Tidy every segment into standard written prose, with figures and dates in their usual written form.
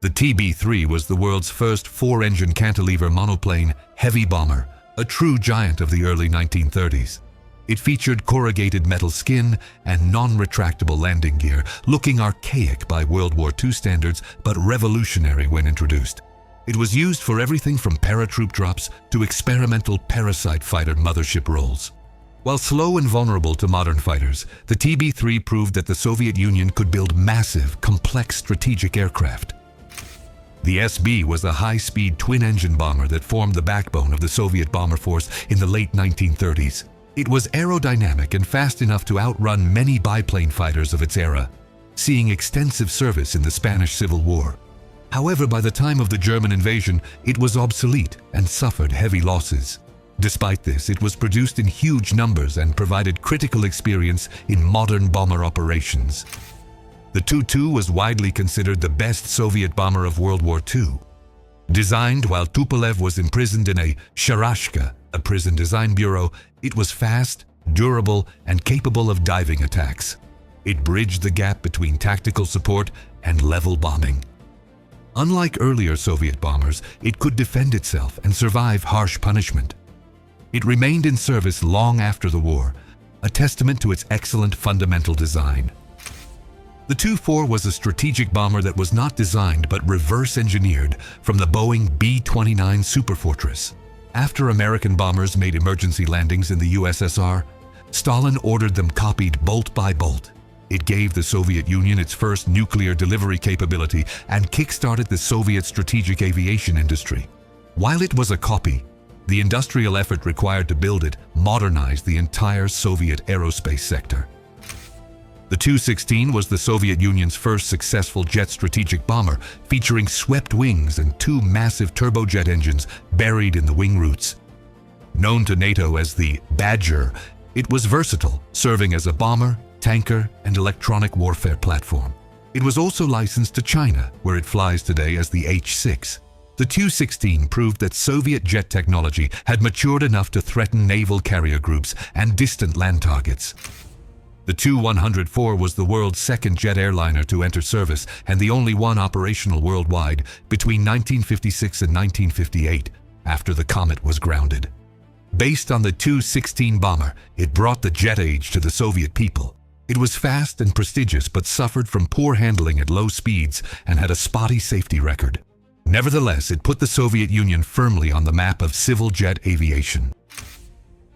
The TB-3 was the world's first four-engine cantilever monoplane heavy bomber, a true giant of the early 1930s. It featured corrugated metal skin and non-retractable landing gear, looking archaic by World War II standards but revolutionary when introduced. It was used for everything from paratroop drops to experimental parasite fighter mothership roles. While slow and vulnerable to modern fighters, the TB-3 proved that the Soviet Union could build massive, complex strategic aircraft. The SB was a high-speed twin-engine bomber that formed the backbone of the Soviet bomber force in the late 1930s. It was aerodynamic and fast enough to outrun many biplane fighters of its era, seeing extensive service in the Spanish Civil War. However, by the time of the German invasion, it was obsolete and suffered heavy losses. Despite this, it was produced in huge numbers and provided critical experience in modern bomber operations. The Tu-2 was widely considered the best Soviet bomber of World War II. Designed while Tupolev was imprisoned in a sharashka, a prison design bureau, it was fast, durable, and capable of diving attacks. It bridged the gap between tactical support and level bombing. Unlike earlier Soviet bombers, it could defend itself and survive harsh punishment. It remained in service long after the war, a testament to its excellent fundamental design. The Tu-4 was a strategic bomber that was not designed but reverse-engineered from the Boeing B-29 Superfortress. After American bombers made emergency landings in the USSR, Stalin ordered them copied bolt by bolt. It gave the Soviet Union its first nuclear delivery capability and kick-started the Soviet strategic aviation industry. While it was a copy, the industrial effort required to build it modernized the entire Soviet aerospace sector. The Tu-16 was the Soviet Union's first successful jet strategic bomber, featuring swept wings and two massive turbojet engines buried in the wing roots. Known to NATO as the Badger, it was versatile, serving as a bomber, tanker, and electronic warfare platform. It was also licensed to China, where it flies today as the H-6. The Tu-16 proved that Soviet jet technology had matured enough to threaten naval carrier groups and distant land targets. The Tu-104 was the world's second jet airliner to enter service and the only one operational worldwide between 1956 and 1958, after the Comet was grounded. Based on the Tu-16 bomber, it brought the jet age to the Soviet people. It was fast and prestigious but suffered from poor handling at low speeds and had a spotty safety record. Nevertheless, it put the Soviet Union firmly on the map of civil jet aviation.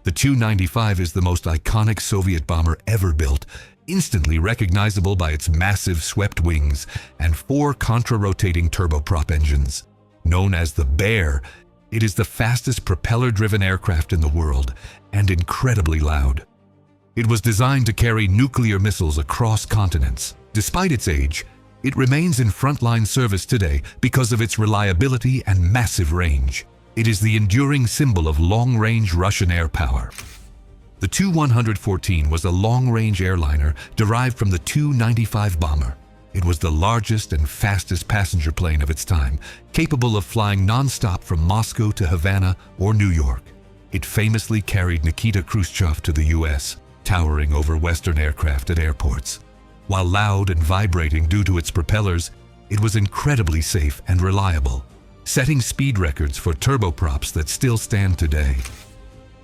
The Tu-95 is the most iconic Soviet bomber ever built, instantly recognizable by its massive swept wings and four contra-rotating turboprop engines. Known as the Bear, it is the fastest propeller-driven aircraft in the world and incredibly loud. It was designed to carry nuclear missiles across continents. Despite its age, it remains in frontline service today because of its reliability and massive range. It is the enduring symbol of long-range Russian air power. The Tu-114 was a long-range airliner derived from the Tu-95 bomber. It was the largest and fastest passenger plane of its time, capable of flying non-stop from Moscow to Havana or New York. It famously carried Nikita Khrushchev to the US, towering over Western aircraft at airports. While loud and vibrating due to its propellers, it was incredibly safe and reliable, setting speed records for turboprops that still stand today.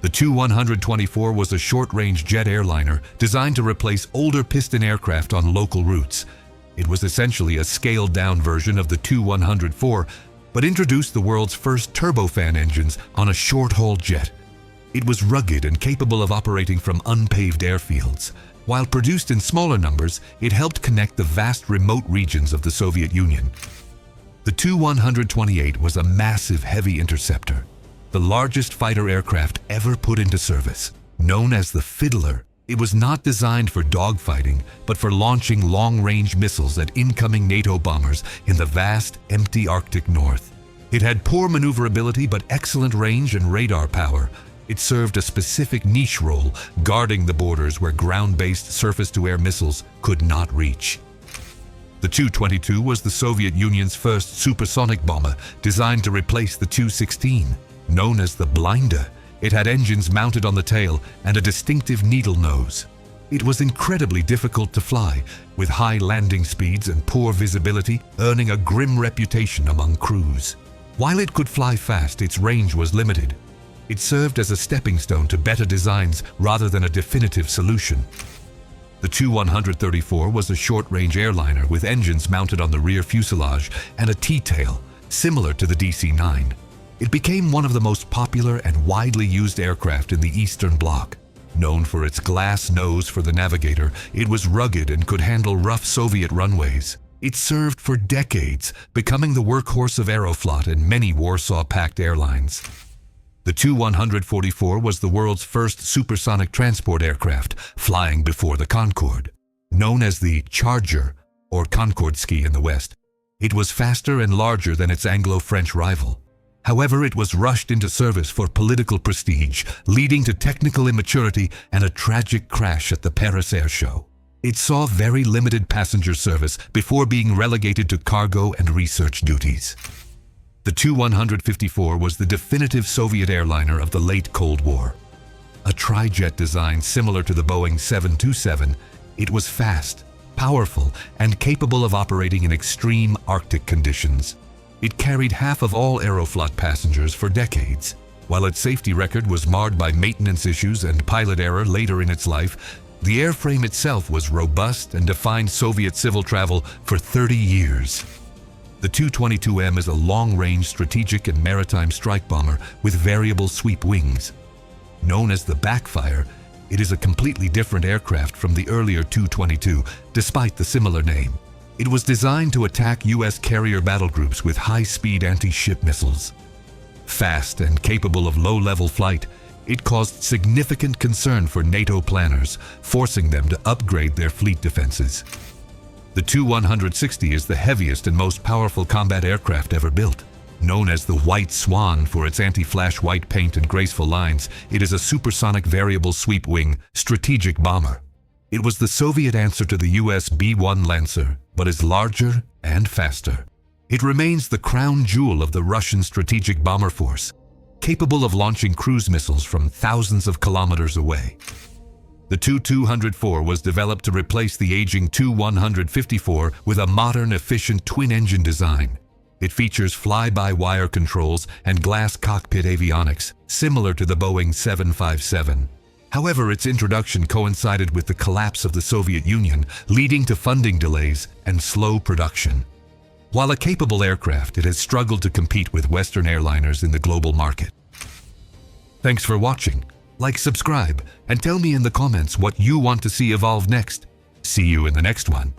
The Tu-124 was a short-range jet airliner designed to replace older piston aircraft on local routes. It was essentially a scaled-down version of the Tu-104, but introduced the world's first turbofan engines on a short-haul jet. It was rugged and capable of operating from unpaved airfields. While produced in smaller numbers, it helped connect the vast remote regions of the Soviet Union. The Tu-128 was a massive heavy interceptor, the largest fighter aircraft ever put into service. Known as the Fiddler, it was not designed for dogfighting, but for launching long-range missiles at incoming NATO bombers in the vast, empty Arctic North. It had poor maneuverability but excellent range and radar power. It served a specific niche role, guarding the borders where ground-based surface-to-air missiles could not reach. The Tu-22 was the Soviet Union's first supersonic bomber, designed to replace the Tu-16. Known as the Blinder, it had engines mounted on the tail and a distinctive needle nose. It was incredibly difficult to fly, with high landing speeds and poor visibility, earning a grim reputation among crews. While it could fly fast, its range was limited. It served as a stepping stone to better designs rather than a definitive solution. The Tu-134 was a short-range airliner with engines mounted on the rear fuselage and a T-tail, similar to the DC-9. It became one of the most popular and widely used aircraft in the Eastern Bloc. Known for its glass nose for the navigator, it was rugged and could handle rough Soviet runways. It served for decades, becoming the workhorse of Aeroflot and many Warsaw Pact airlines. The Tu-144 was the world's first supersonic transport aircraft, flying before the Concorde. Known as the Charger, or Concorde ski in the West, it was faster and larger than its Anglo-French rival. However, it was rushed into service for political prestige, leading to technical immaturity and a tragic crash at the Paris Air Show. It saw very limited passenger service before being relegated to cargo and research duties. The Tu-154 was the definitive Soviet airliner of the late Cold War. A tri-jet design similar to the Boeing 727, it was fast, powerful, and capable of operating in extreme Arctic conditions. It carried half of all Aeroflot passengers for decades. While its safety record was marred by maintenance issues and pilot error later in its life, the airframe itself was robust and defined Soviet civil travel for 30 years. The Tu-22M is a long-range strategic and maritime strike bomber with variable sweep wings. Known as the Backfire, it is a completely different aircraft from the earlier Tu-22, despite the similar name. It was designed to attack U.S. carrier battle groups with high-speed anti-ship missiles. Fast and capable of low-level flight, it caused significant concern for NATO planners, forcing them to upgrade their fleet defenses. The Tu-160 is the heaviest and most powerful combat aircraft ever built. Known as the White Swan for its anti-flash white paint and graceful lines, it is a supersonic variable sweep wing strategic bomber. It was the Soviet answer to the US B-1 Lancer, but is larger and faster. It remains the crown jewel of the Russian strategic bomber force, capable of launching cruise missiles from thousands of kilometers away. The Tu-204 was developed to replace the aging Tu-154 with a modern, efficient twin-engine design. It features fly-by-wire controls and glass cockpit avionics, similar to the Boeing 757. However, its introduction coincided with the collapse of the Soviet Union, leading to funding delays and slow production. While a capable aircraft, it has struggled to compete with Western airliners in the global market. Thanks for watching. Like, subscribe, and tell me in the comments what you want to see evolve next. See you in the next one.